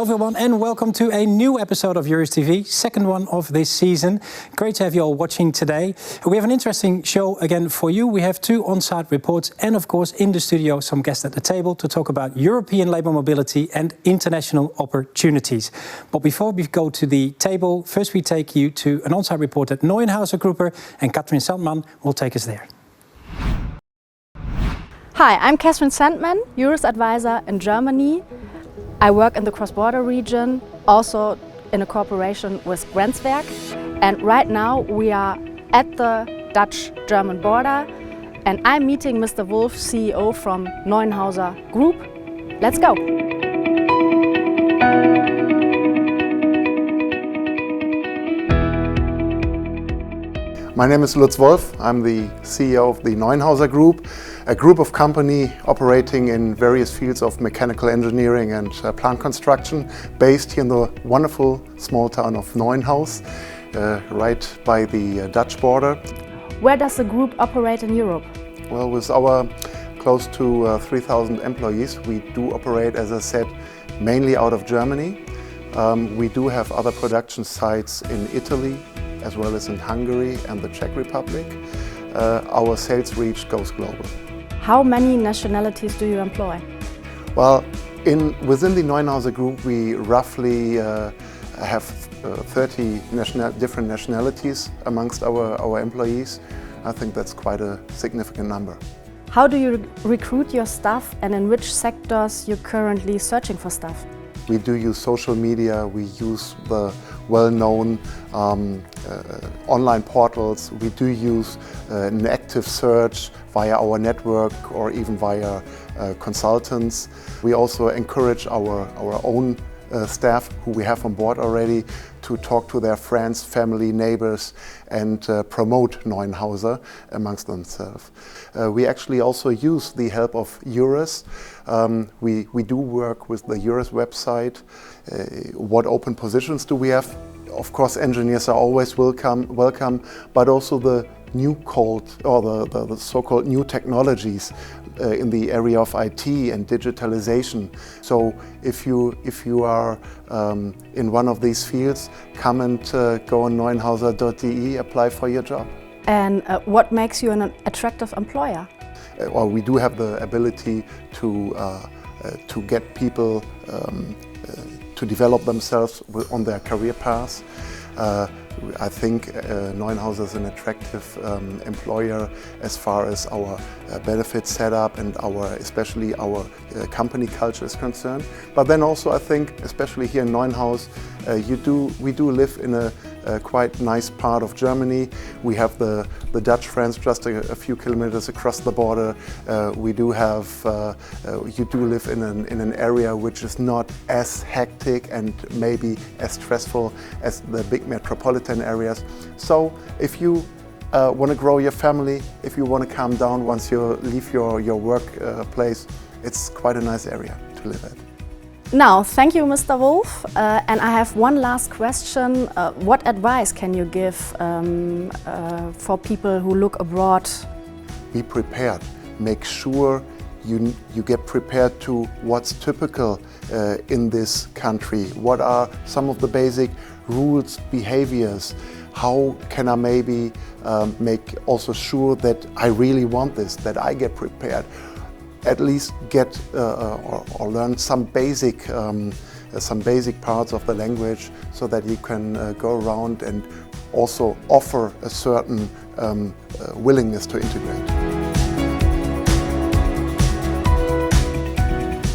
Hello everyone and welcome to a new episode of EUREStv, second one of this season. Great to have you all watching today. We have an interesting show again for you. We have two on-site reports and of course in the studio some guests at the table to talk about European labour mobility and international opportunities. But before we go to the table, first we take you to an on-site report at Neuenhauser Gruppe and Katrin Sandman will take us there. Hi, I'm Katrin Sandman, EURES advisor in Germany. I work in the cross-border region, also in a cooperation with Grenzwerk. And right now we are at the Dutch-German border and I'm meeting Mr. Wolf, CEO from Neuenhauser Group. Let's go! My name is Lutz Wolf. I'm the CEO of the Neuenhauser Group, a group of company operating in various fields of mechanical engineering and plant construction, based here in the wonderful small town of Neuenhaus, right by the Dutch border. Where does the group operate in Europe? Well, with our close to 3,000 employees, we do operate, as I said, mainly out of Germany. We do have other production sites in Italy, as well as in Hungary and the Czech Republic. Our sales reach goes global. How many nationalities do you employ? Well, within the Neuenhauser Group, we roughly have 30 different nationalities amongst our employees. I think that's quite a significant number. How do you recruit your staff and in which sectors you're currently searching for staff? We do use social media, we use the well-known online portals. We do use an active search via our network or even via consultants. We also encourage our own staff who we have on board already to talk to their friends, family, neighbors and promote Neuenhauser amongst themselves. We actually also use the help of EURES. We do work with the EURES website. What open positions do we have? Of course, engineers are always welcome, but also the the so-called new technologies in the area of IT and digitalization. So if you are in one of these fields, come and go on neuenhauser.de, apply for your job. And what makes you an attractive employer? Well, we do have the ability to get people to develop themselves on their career paths. I think Neuenhauser is an attractive employer as far as our benefit setup and especially our company culture is concerned. But then also I think, especially here in Neuenhaus, we do live in a quite nice part of Germany. We have the Dutch friends just a few kilometers across the border. You do live in an area which is not as hectic and maybe as stressful as the big metropolitan areas. So if you want to grow your family, if you want to calm down once you leave your workplace, it's quite a nice area to live at. Now, thank you, Mr. Wolf. And I have one last question. What advice can you give for people who look abroad? Be prepared. Make sure you get prepared to what's typical in this country. What are some of the basic rules, behaviors? How can I maybe make also sure that I really want this, that I get prepared? At least get or learn some basic parts of the language so that you can go around and also offer a certain willingness to integrate.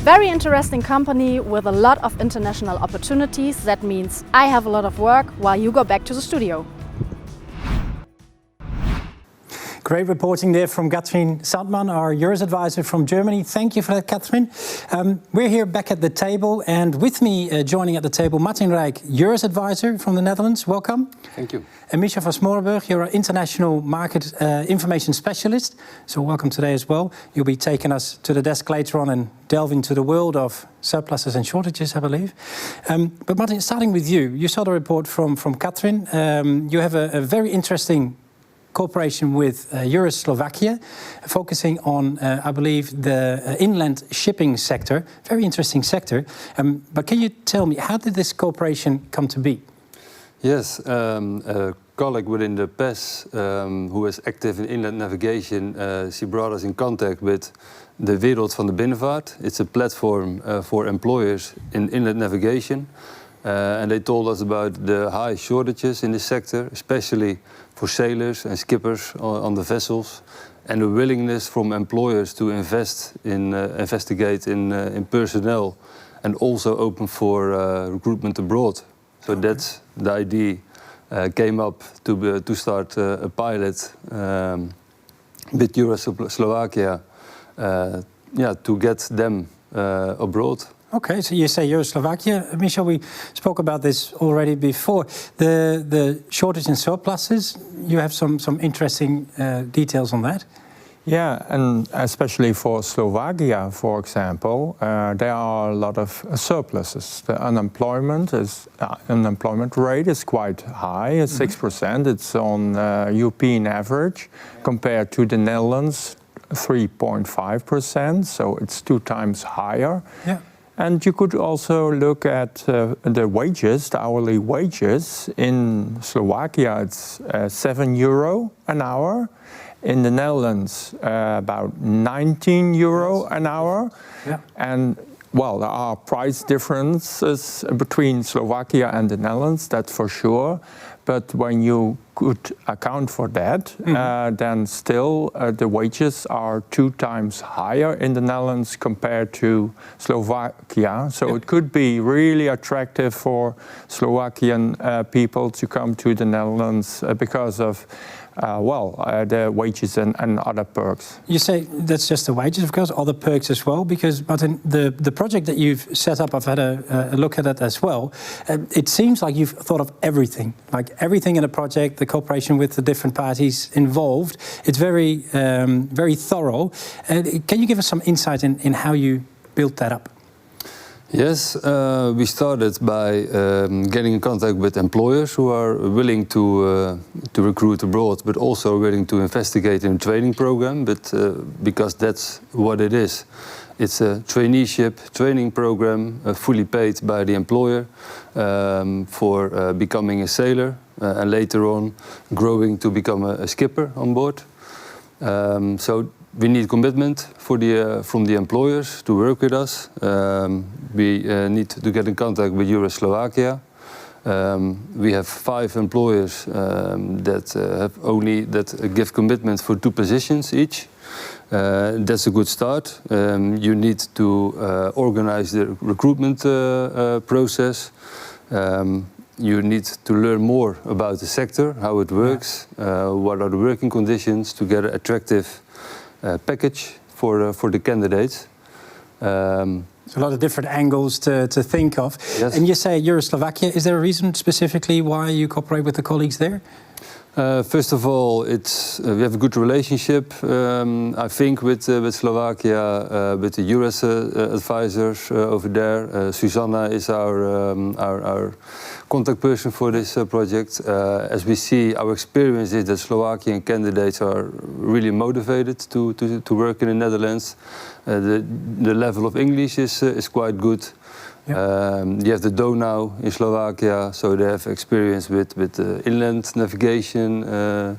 Very interesting company with a lot of international opportunities. That means I have a lot of work while you go back to the studio. Great reporting there from Katrin Sandman, our EURES advisor from Germany. Thank you for that, Katrin. We're here back at the table, and with me joining at the table, Martin Rijk, EURES advisor from the Netherlands. Welcome. Thank you. And Michel van Smoorenburg, you're our international market information specialist. So welcome today as well. You'll be taking us to the desk later on and delve into the world of surpluses and shortages, I believe. But Martin, starting with you, you saw the report from Katrin. You have a very interesting cooperation with EURES Slovakia, focusing on, I believe, the inland shipping sector. Very interesting sector. But can you tell me, how did this cooperation come to be? Yes, a colleague within the PES who is active in inland navigation, she brought us in contact with the Wereld van de Binnenvaart. It's a platform for employers in inland navigation. And they told us about the high shortages in this sector, especially for sailors and skippers on the vessels, and the willingness from employers to investigate in personnel, and also open for recruitment abroad. So that's the idea came up to start a pilot with EURES Slovakia, to get them abroad. Okay, so you say EURES Slovakia. Michel, we spoke about this already before. The shortage in surpluses, you have some interesting details on that. Yeah, and especially for Slovakia, for example, there are a lot of surpluses. The unemployment rate is quite high, at 6%. It's on European average compared to the Netherlands, 3.5%. So it's 2 times higher. Yeah. And you could also look at the wages, the hourly wages. In Slovakia, it's €7 an hour. In the Netherlands, about €19 an hour. Yeah. And, well, there are price differences between Slovakia and the Netherlands, that's for sure. But when you could account for that, then still the wages are 2 times higher in the Netherlands compared to Slovakia. So it could be really attractive for Slovakian people to come to the Netherlands because of the wages and other perks. You say that's just the wages, of course, other perks as well, because, Martin, the project that you've set up, I've had a look at it as well. It seems like you've thought of everything, like everything in a project, the cooperation with the different parties involved. It's very, very thorough. Can you give us some insight in how you built that up? Yes, we started by getting in contact with employers who are willing to recruit abroad, but also willing to investigate in a training program. But because that's what it is, it's a traineeship training program, fully paid by the employer for becoming a sailor and later on growing to become a skipper on board. So we need commitment from the employers to work with us. We need to get in contact with EURES Slovakia. We have 5 employers that give commitment for 2 positions each. That's a good start. You need to organize the recruitment process. You need to learn more about the sector, how it works, what are the working conditions to get an attractive package for the candidates. There's a lot of different angles to think of. Yes. And you say EURES Slovakia. Is there a reason specifically why you cooperate with the colleagues there? First of all, we have a good relationship, I think, with Slovakia, with the EURES advisors over there. Susanna is our contact person for this project. As we see, our experience is that Slovakian candidates are really motivated to work in the Netherlands. The level of English is quite good. You have the Donau in Slovakia, so they have experience with inland navigation.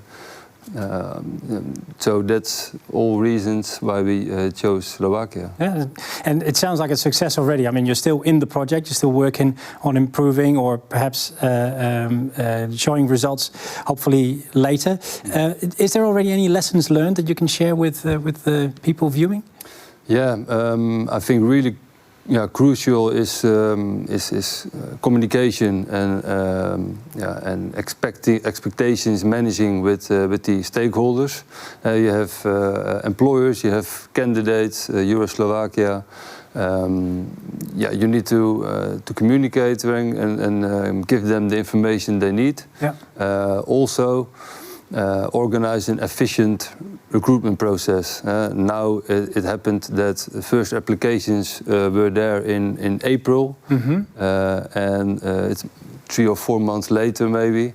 So that's all reasons why we chose Slovakia. Yeah, and it sounds like a success already. I mean, you're still in the project, you're still working on improving or perhaps showing results, hopefully later. Is there already any lessons learned that you can share with the people viewing? Yeah, I think really crucial is communication and expectations managing with the stakeholders. You have employers, you have candidates, EURES Slovakia. You need to communicate and give them the information they need. Yeah. Also, organize an efficient recruitment process. Now it happened that the first applications were there in April, and it's 3 or 4 months later maybe.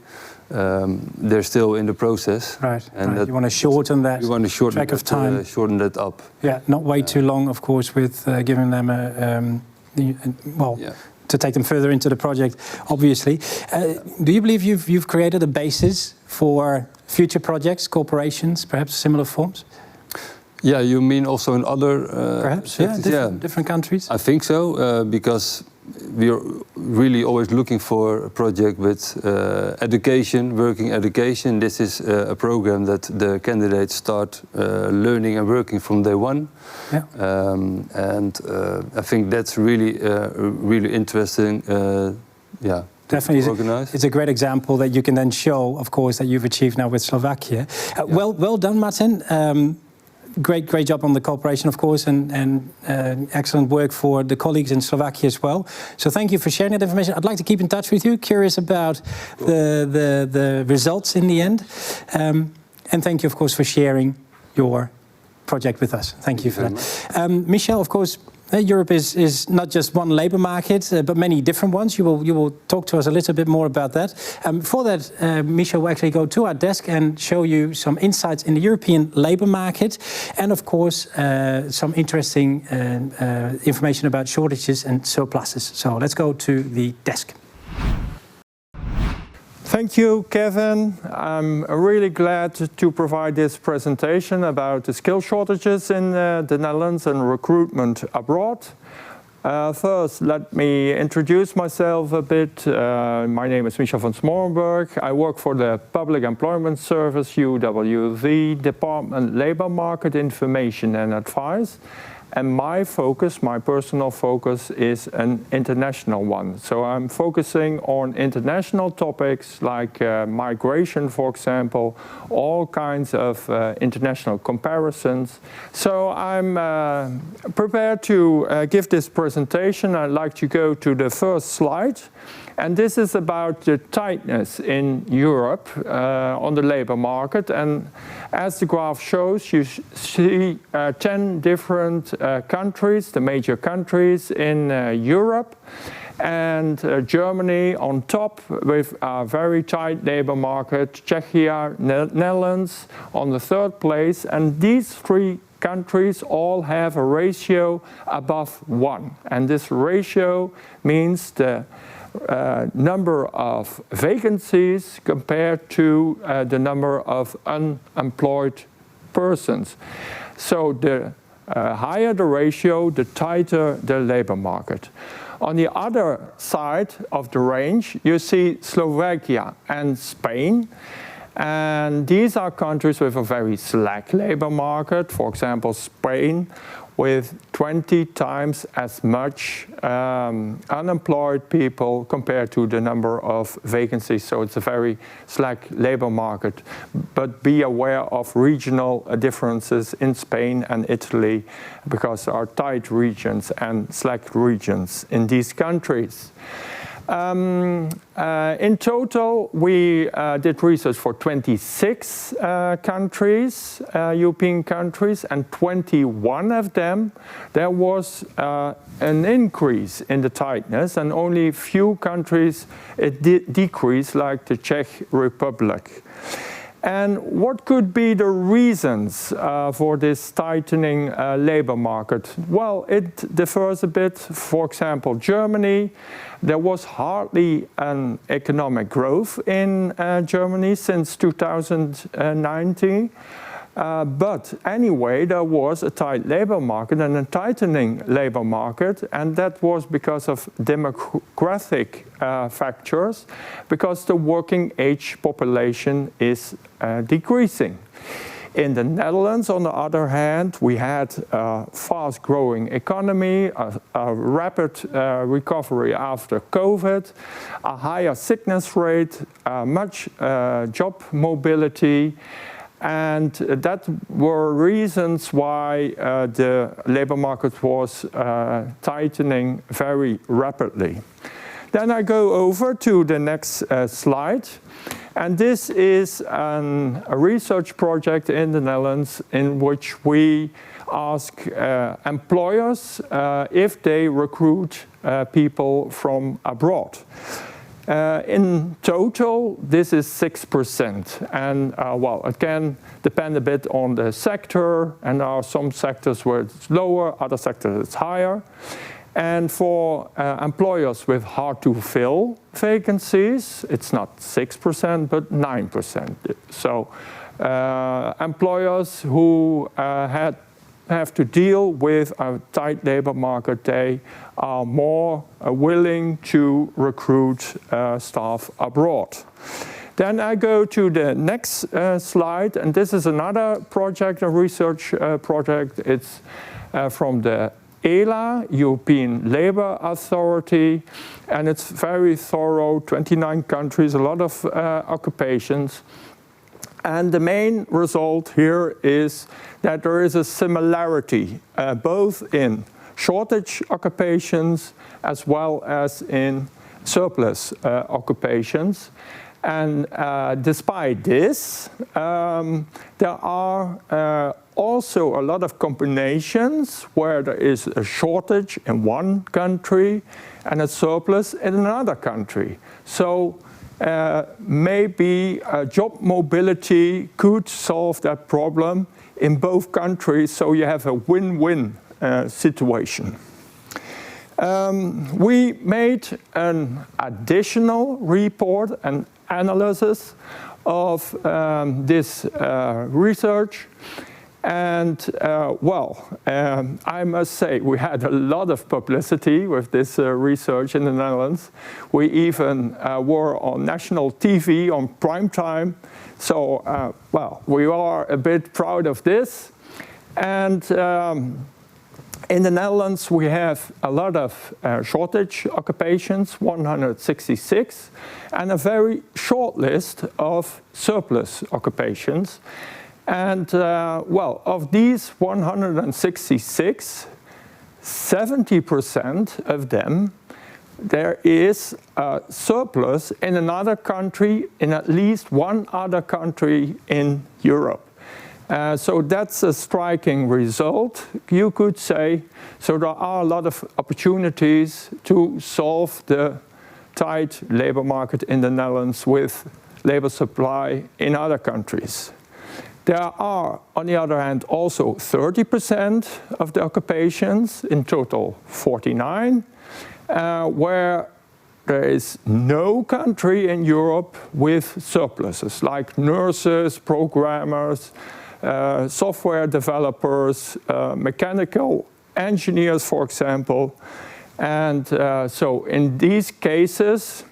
they're still in the process. Right. And right. You want to shorten that. You want to shorten track of time. Shorten that up. Yeah, not wait too long, of course, with giving them to take them further into the project, obviously. Do you believe you've created a basis for future projects, corporations, perhaps similar forms? Yeah, you mean also in other... perhaps, different countries? I think so, because we are really always looking for a project with education, working education. This is a program that the candidates start learning and working from day one. Yeah. And I think that's really, really interesting. Definitely, it's a great example that you can then show, of course, that you've achieved now with Slovakia. Well done, Martin. Great job on the cooperation, of course, and excellent work for the colleagues in Slovakia as well. So thank you for sharing that information. I'd like to keep in touch with you, curious about the results in the end. And thank you, of course, for sharing your project with us. Thank you for that. Michel, of course, Europe is not just one labour market, but many different ones. You will talk to us a little bit more about that. For that, Michel will actually go to our desk and show you some insights in the European labour market, and of course some interesting information about shortages and surpluses. So let's go to the desk. Thank you, Kevin. I'm really glad to provide this presentation about the skill shortages in the Netherlands and recruitment abroad. First, let me introduce myself a bit. My name is Michel van Smoorenburg. I work for the Public Employment Service, UWV, Department Labour Market Information and Advice. And my personal focus, is an international one. So I'm focusing on international topics like migration, for example, all kinds of international comparisons. So I'm prepared to give this presentation. I'd like to go to the first slide. And this is about the tightness in Europe on the labour market. And as the graph shows, you see 10 different countries, the major countries in Europe. And Germany on top with a very tight labour market, Czechia, Netherlands on the third place. And these three countries all have a ratio above 1. And this ratio means the number of vacancies compared to the number of unemployed persons. So the higher the ratio, the tighter the labour market. On the other side of the range, you see Slovakia and Spain. And these are countries with a very slack labour market. For example, Spain with 20 times as much unemployed people compared to the number of vacancies. So it's a very slack labour market. But be aware of regional differences in Spain and Italy, because there are tight regions and slack regions in these countries. In total, we did research for 26 countries, European countries, and 21 of them, there was an increase in the tightness, and only a few countries it decreased, like the Czech Republic. And what could be the reasons for this tightening labour market? Well, it differs a bit. For example, Germany, there was hardly an economic growth in Germany since 2019. But anyway, there was a tight labour market and a tightening labour market, and that was because of demographic factors, because the working age population is decreasing. In the Netherlands, on the other hand, we had a fast-growing economy, a rapid recovery after COVID, a higher sickness rate, much job mobility. And that were reasons why the labour market was tightening very rapidly. Then I go over to the next slide. And this is a research project in the Netherlands in which we ask employers if they recruit people from abroad. In total, this is 6%. And well, it can depend a bit on the sector, and there are some sectors where it's lower, other sectors it's higher. And for employers with hard-to-fill vacancies, it's not 6%, but 9%. So employers who have to deal with a tight labor market, they are more willing to recruit staff abroad. Then I go to the next slide, and this is another project, a research project. It's from the ELA, European Labour Authority, and it's very thorough, 29 countries, a lot of occupations. And the main result here is that there is a similarity both in shortage occupations as well as in surplus occupations. And despite this, there are also a lot of combinations where there is a shortage in one country and a surplus in another country. So maybe job mobility could solve that problem in both countries, so you have a win-win situation. We made an additional report and analysis of this research. And well, I must say we had a lot of publicity with this research in the Netherlands. We even were on national TV on prime time. So, well, we are a bit proud of this. And in the Netherlands, we have a lot of shortage occupations, 166, and a very short list of surplus occupations. And well, of these 166, 70% of them, there is a surplus in another country, in at least one other country in Europe. So that's a striking result, you could say. So there are a lot of opportunities to solve the tight labor market in the Netherlands with labor supply in other countries. There are, on the other hand, also 30% of the occupations, in total 49, where there is no country in Europe with surpluses, like nurses, programmers, software developers, mechanical engineers, for example. And so in these cases,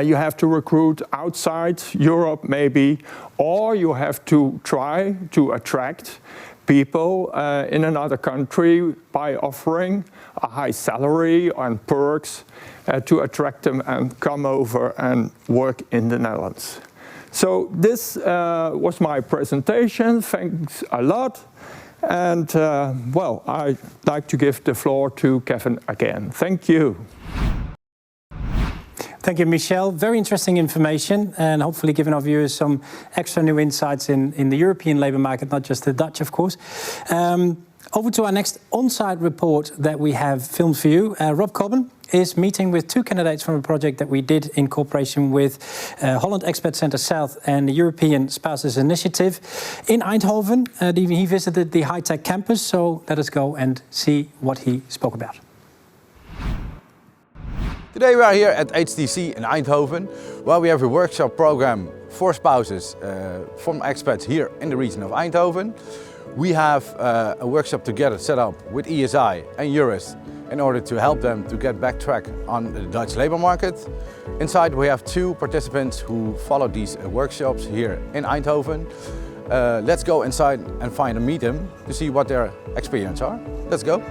you have to recruit outside Europe maybe, or you have to try to attract people in another country by offering a high salary and perks to attract them and come over and work in the Netherlands. So this was my presentation. Thanks a lot. And well, I'd like to give the floor to Kevin again. Thank you. Thank you, Michel. Very interesting information, and hopefully giving our viewers some extra new insights in the European labour market, not just the Dutch, of course. Over to our next on-site report that we have filmed for you. Rob Cobben is meeting with two candidates from a project that we did in cooperation with Holland Expat Center South and the European Spouses Initiative in Eindhoven. He visited the high-tech campus, so let us go and see what he spoke about. Today we are here at HTC in Eindhoven, where we have a workshop program for spouses from expats here in the region of Eindhoven. We have a workshop together set up with ESI and EURES in order to help them to get back track on the Dutch labour market. Inside we have two participants who follow these workshops here in Eindhoven. Let's go inside and find and meet them to see what their experience are. Let's go.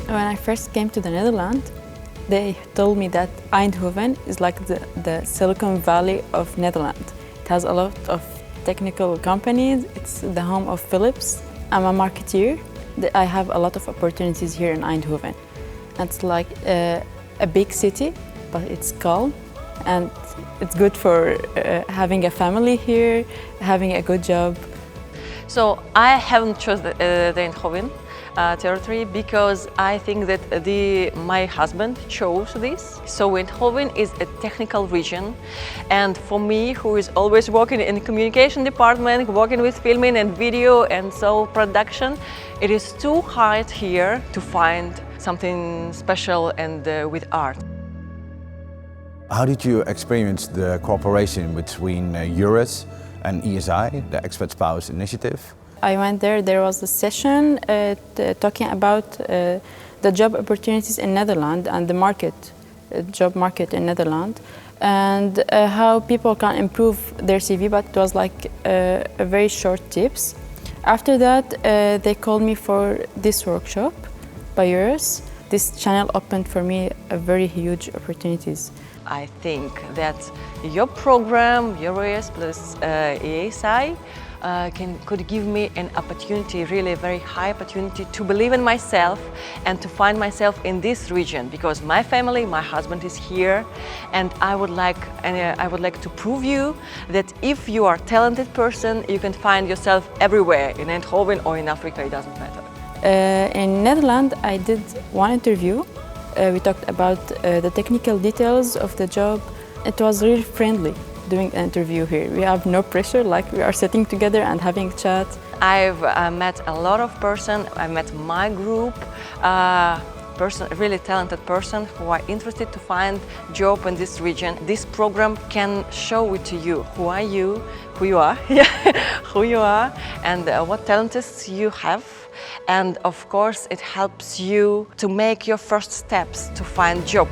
When I first came to the Netherlands, they told me that Eindhoven is like the Silicon Valley of Netherlands. It has a lot of technical companies. It's the home of Philips. I'm a marketeer. I have a lot of opportunities here in Eindhoven. It's like a big city, but it's calm, and it's good for having a family here, having a good job. So I haven't chosen the Eindhoven territory because I think that my husband chose this. So Eindhoven is a technical region, and for me, who is always working in the communication department, working with filming and video and so production, it is too hard here to find something special and with art. How did you experience the cooperation between EURES and ESI, the Expat Spouses Initiative? I went there was a session talking about the job opportunities in Netherlands and the market, job market in Netherlands, and how people can improve their CV, but it was like a very short tips. After that, they called me for this workshop by EURES. This channel opened for me a very huge opportunities. I think that your program, EURES plus ESI, could give me an opportunity, really a very high opportunity to believe in myself and to find myself in this region, because my family, my husband is here, and I would like to prove you that if you are a talented person, you can find yourself everywhere, in Eindhoven or in Africa, it doesn't matter. In Netherlands, I did one interview. We talked about the technical details of the job. It was really friendly doing an interview here. We have no pressure, like we are sitting together and having a chat. I've met a lot of persons. I met my group, really talented person who are interested to find job in this region. This program can show it to you. Who are you? Who you are? Who you are, and what talents you have. And of course, it helps you to make your first steps to find job.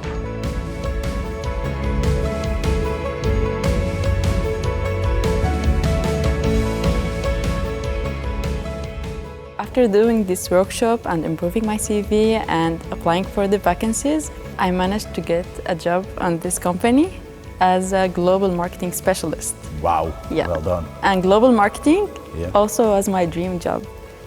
After doing this workshop and improving my CV and applying for the vacancies, I managed to get a job on this company as a global marketing specialist. Wow, yeah. Well done. And global marketing also was my dream job,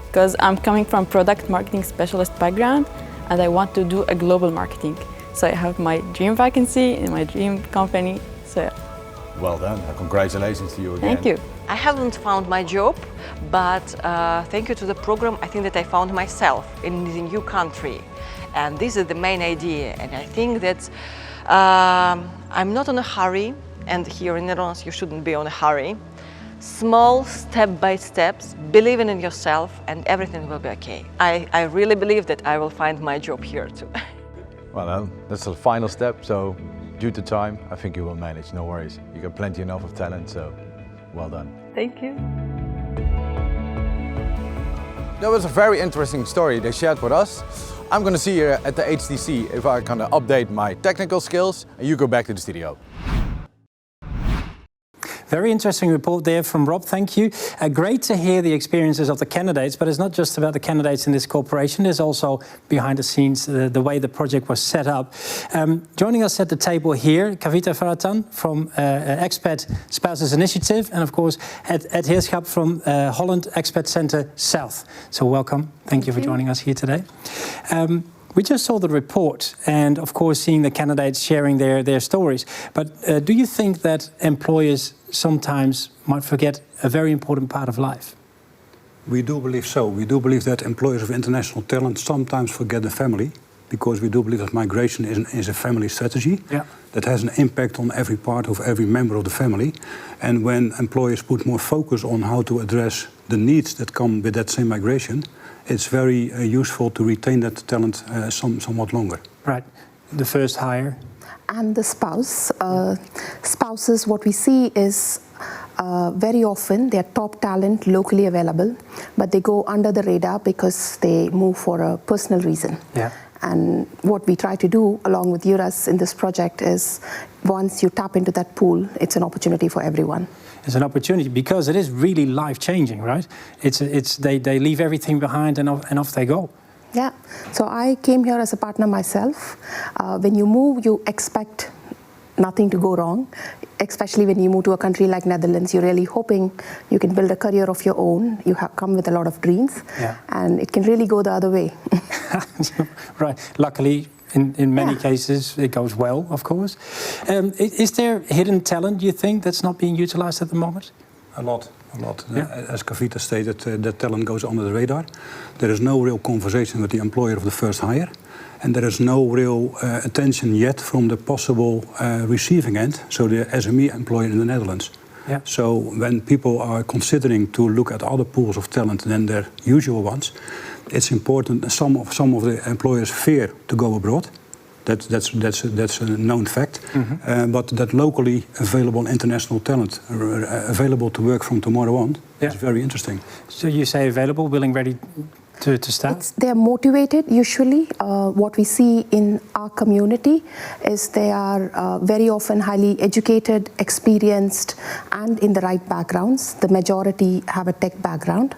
because I'm coming from product marketing specialist background and I want to do a global marketing. So I have my dream vacancy in my dream company. So yeah. Well done. Congratulations to you again. Thank you. I haven't found my job, but thank you to the program, I think that I found myself in the new country. And this is the main idea. And I think that I'm not in a hurry, and here in the Netherlands you shouldn't be in a hurry. Small step by steps, believing in yourself, and everything will be okay. I really believe that I will find my job here too. Well, that's the final step, so due to time, I think you will manage, no worries. You got plenty enough of talent, so well done. Thank you. That was a very interesting story they shared with us. I'm going to see you at the HTC if I can update my technical skills, and you go back to the studio. Very interesting report there from Rob, thank you. Great to hear the experiences of the candidates, but it's not just about the candidates in this corporation, there's also behind the scenes the way the project was set up. Joining us at the table here, Kavitha Varathan from Expat Spouses Initiative, and of course at Heerschap from Holland Expat Center South. So welcome, thank you for joining us here today. We just saw the report and of course seeing the candidates sharing their stories, but do you think that employers sometimes might forget a very important part of life? We do believe so. We do believe that employers of international talent sometimes forget the family, because we do believe that migration is a family strategy that has an impact on every part of every member of the family. And when employers put more focus on how to address the needs that come with that same migration, it's very useful to retain that talent somewhat longer. Right. The first hire. And the spouses, what we see is very often they're top talent locally available, but they go under the radar because they move for a personal reason. Yeah. And what we try to do along with EURES in this project is once you tap into that pool, it's an opportunity for everyone. It's an opportunity because it is really life-changing, right? They leave everything behind and off they go. Yeah, so I came here as a partner myself. When you move, you expect nothing to go wrong, especially when you move to a country like Netherlands. You're really hoping you can build a career of your own. You have come with a lot of dreams, and it can really go the other way. Right, luckily, in many cases, it goes well, of course. Is there hidden talent, you think, that's not being utilized at the moment? A lot. As Kavitha stated, that talent goes under the radar. There is no real conversation with the employer of the first hire. And there is no real attention yet from the possible receiving end, so the SME employer in the Netherlands. Yeah. So when people are considering to look at other pools of talent than their usual ones, it's important. Some of the employers fear to go abroad. That's a known fact. Mm-hmm. But that locally available international talent available to work from tomorrow on is very interesting. So you say available, willing, ready to start? They're motivated usually. What we see in our community is they are very often highly educated, experienced, and in the right backgrounds. The majority have a tech background,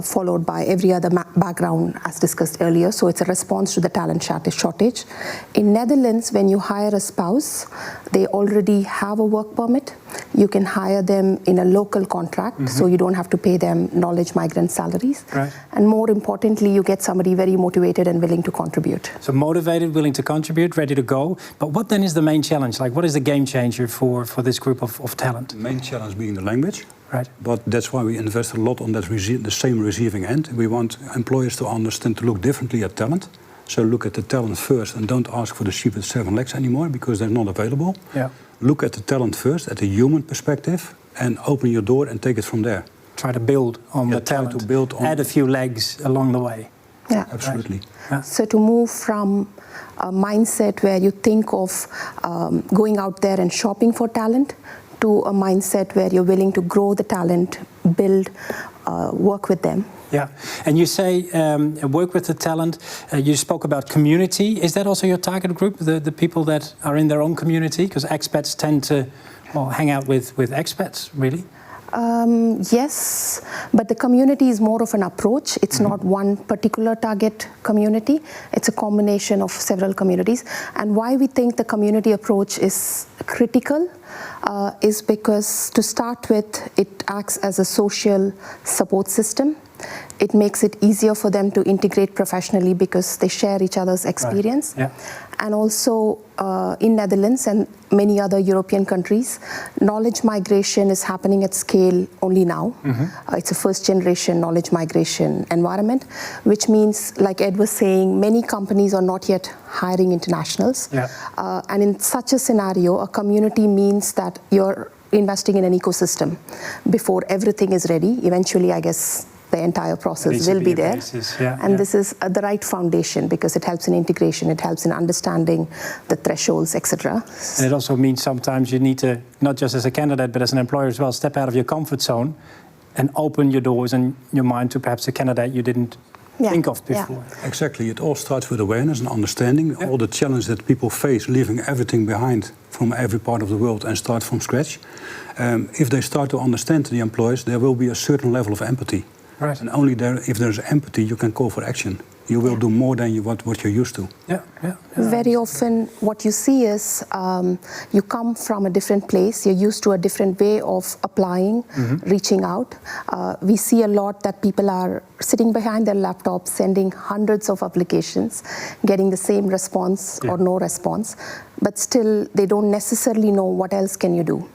followed by every other background as discussed earlier. So it's a response to the talent shortage. In Netherlands, when you hire a spouse, they already have a work permit. You can hire them in a local contract, so you don't have to pay them knowledge migrant salaries. Right. And more importantly, you get somebody very motivated and willing to contribute. So motivated, willing to contribute, ready to go. But what then is the main challenge? Like, what is the game changer for this group of talent? The main challenge being the language. Right. But that's why we invest a lot on that the same receiving end. We want employers to understand, to look differently at talent. So look at the talent first and don't ask for the sheep with 7 legs anymore because they're not available. Yeah. Look at the talent first, at the human perspective, and open your door and take it from there. Try to build on the talent, add a few legs along the way. Yeah, absolutely. Right. Yeah. So to move from a mindset where you think of going out there and shopping for talent to a mindset where you're willing to grow the talent, build, work with them. Yeah, and you say work with the talent. You spoke about community. Is that also your target group, the people that are in their own community? Because expats tend to hang out with expats, really? Yes, but the community is more of an approach. It's not one particular target community. It's a combination of several communities. And why we think the community approach is critical is because, to start with, it acts as a social support system. It makes it easier for them to integrate professionally because they share each other's experience. Right. Yeah. And also in Netherlands and many other European countries, knowledge migration is happening at scale only now. Mm-hmm. It's a first generation knowledge migration environment, which means, like Ed was saying, many companies are not yet hiring internationals. Yeah. And in such a scenario, a community means that you're investing in an ecosystem before everything is ready. Eventually, I guess, the entire process will be there. This is the right foundation because it helps in integration, it helps in understanding the thresholds, etc. And it also means sometimes you need to, not just as a candidate, but as an employer as well, step out of your comfort zone and open your doors and your mind to perhaps a candidate you didn't think of before. Yeah. Exactly. It all starts with awareness and understanding. All the challenges that people face, leaving everything behind from every part of the world and start from scratch. If they start to understand the employers, there will be a certain level of empathy. Right. And only if there's empathy, you can call for action. You will do more than what you're used to. Very often what you see is you come from a different place, you're used to a different way of applying, reaching out. We see a lot that people are sitting behind their laptops, sending hundreds of applications, getting the same response or no response, but still they don't necessarily know what else can you do.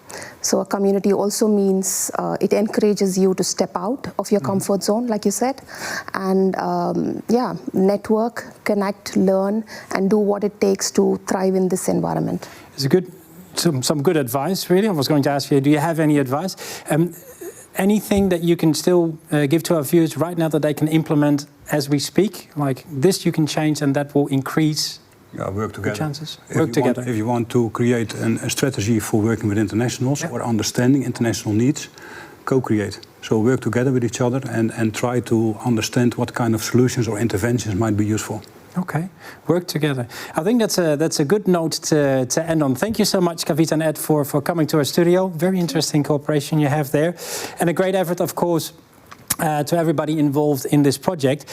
So a community also means it encourages you to step out of your comfort zone, like you said, and network, connect, learn, and do what it takes to thrive in this environment. It's some good advice, really. I was going to ask you, do you have any advice? Anything that you can still give to our viewers right now that they can implement as we speak? Like this you can change and that will increase work together. Chances. If you want to create a strategy for working with internationals or understanding international needs, co-create. So work together with each other and try to understand what kind of solutions or interventions might be useful. Okay, work together. I think that's a good note to end on. Thank you so much, Kavitha and Ed, for coming to our studio. Very interesting cooperation you have there. And a great effort, of course, to everybody involved in this project.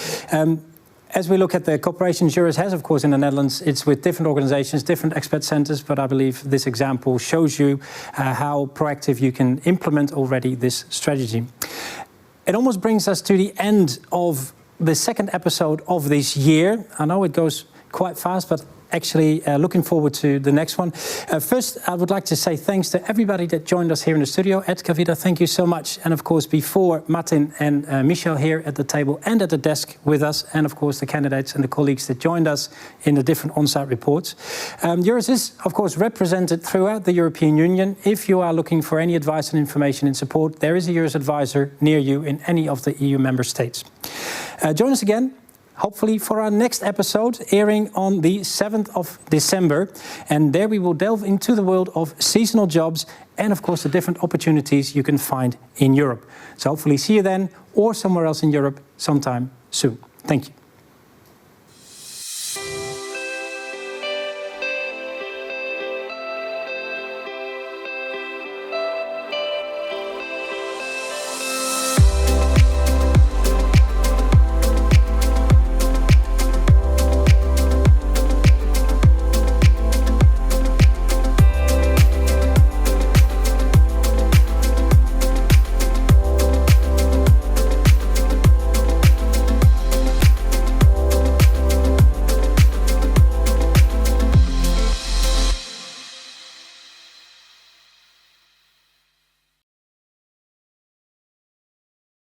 As we look at the cooperation EURES has, of course, in the Netherlands, it's with different organizations, different expat centers, but I believe this example shows you how proactive you can implement already this strategy. It almost brings us to the end of the second episode of this year. I know it goes quite fast, but actually looking forward to the next one. First, I would like to say thanks to everybody that joined us here in the studio. At Kavitha, thank you so much. And of course, before Martin and Michel here at the table and at the desk with us, and of course the candidates and the colleagues that joined us in the different on-site reports. EURES is, of course, represented throughout the European Union. If you are looking for any advice and information and support, there is a EURES advisor near you in any of the EU member states. Join us again, hopefully for our next episode, airing on the 7th of December. And there we will delve into the world of seasonal jobs and, of course, the different opportunities you can find in Europe. So hopefully see you then or somewhere else in Europe sometime soon. Thank you.